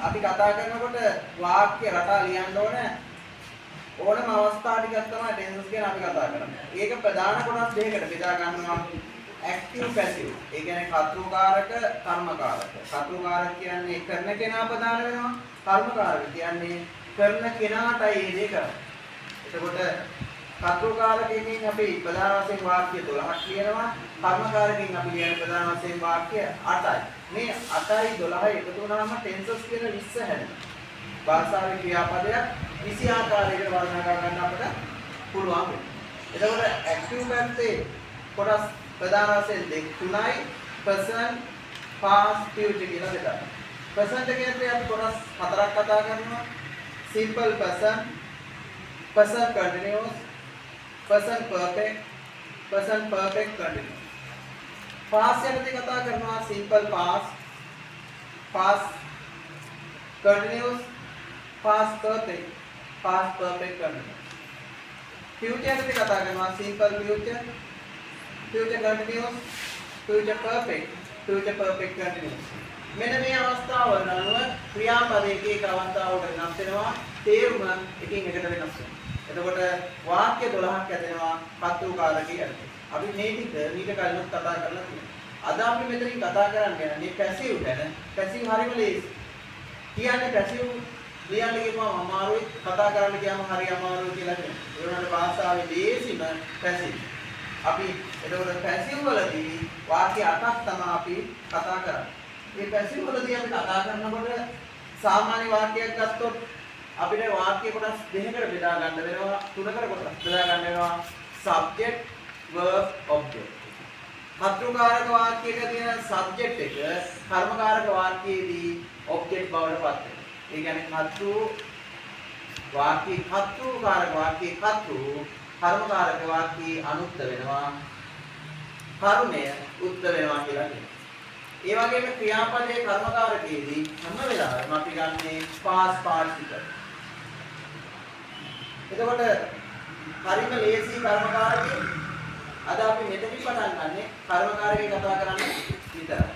අපි කතා කරනකොට වාක්‍ය රටා ලියන්න ඕනම අවස්ථා ටිකක් තමයි ටෙන්සස් ගැන අපි කතා කරන්නේ. ඒක ප්‍රධාන කොටස් දෙකකට බෙදා ගන්නවා. Active passive. ඒ කියන්නේ කර්තෘකාරක කර්මකාරක. කර්තෘකාරක කියන්නේ කරන කෙනා ප්‍රධාන වෙනවා. කර්මකාරක කියන්නේ කරන කෙනාටයි ඒ දේ කරන්නේ. එතකොට කර්තෘකාරකයෙන් අපි ප්‍රධාන වශයෙන් වාක්‍ය 12ක් ලියනවා. කර්මකාරකයෙන් අපි ලියන ප්‍රධාන වශයෙන් වාක්‍ය 8යි. මේ 8යි 12යි එකතු වුණාම ටෙන්සස් කියන 20 හැදෙනවා. භාෂාවේ ක්‍රියාපදයක් 20 ආකාරයකට වර්ණනා කර ගන්න අපිට පුළුවන් වෙනවා. එතකොට ඇක්ටිව් පැත්තේ කොටස් ප්‍රධාන වශයෙන් තුනයි present past future කියලා දෙකක්. present කියන්නේ අපි කොටස් හතරක් කතා කරනවා. simple present, present continuous, present perfect, present perfect continuous. past යනදී කතා කරනවා simple past, past continuous, past perfect, past perfect continuous. future යනදී කතා කරනවා simple future, future continuous, future perfect, future perfect continuous. මෙන්න මේ අවස්ථාවල අනුව ක්‍රියාපදයේ එක අවස්ථාවකට වෙනස් වෙනවා. තේරුම එකින් එකට වෙනස් වෙනවා. එතකොට වාක්‍ය 12ක් ඇදෙනවා කර්තෘකාරකයේ. අපි මේ ටික ඊට කලින් කතා කරලා තියෙනවා. අද අපි මෙතනින් කතා කරන්නේ යන්නේ පැසිව් ගැන. පැසිව් හරිම ලේසි. කියන්නේ පැසිව් ලියන්න කියපුවම අමාරුයි, කතා කරන්න කියම හරි අමාරුයි කියලා කියනවා. ඒ වුණාට භාෂාවේ ලේසිම පැසිව්. අපි එතකොට පැසිව් වලදී වාක්‍ය 8ක් තමයි අපි කතා කරන්නේ. මේ පැසිව් වලදී අපි කතා කරනකොට සාමාන්‍ය වාක්‍යයක් ගත්තොත් අපිට වාක්‍ය කොටස් දෙකකට බෙදා ගන්න වෙනවා, තුනකට කොටස් බෙදා ගන්න වෙනවා. subject, verb, object. කර්තෘකාරක වාක්‍යයක තියෙන subject එක කර්මකාරක වාක්‍යයේදී object බවට පත් වෙනවා. ඒ කියන්නේ කර්තෘ වාක්‍ය කර්තෘකාරක වාක්‍ය කර්තෘ කර්මකාරක වාක්‍යයේ අනුත්ත වෙනවා. කර්මය උත්තර වෙනවා කියලා කියනවා. ඒ වගේම ක්‍රියාපදයේ කර්මකාරකයේදී හැම වෙලාවෙම අපි ගන්නේ past participle. එතකොට හරිම ලේසි කර්මකාරකේ අද අපි මෙතනින් පටන් ගන්නෙ කර්මකාරකේ කතා කරන්නේ විතරයි.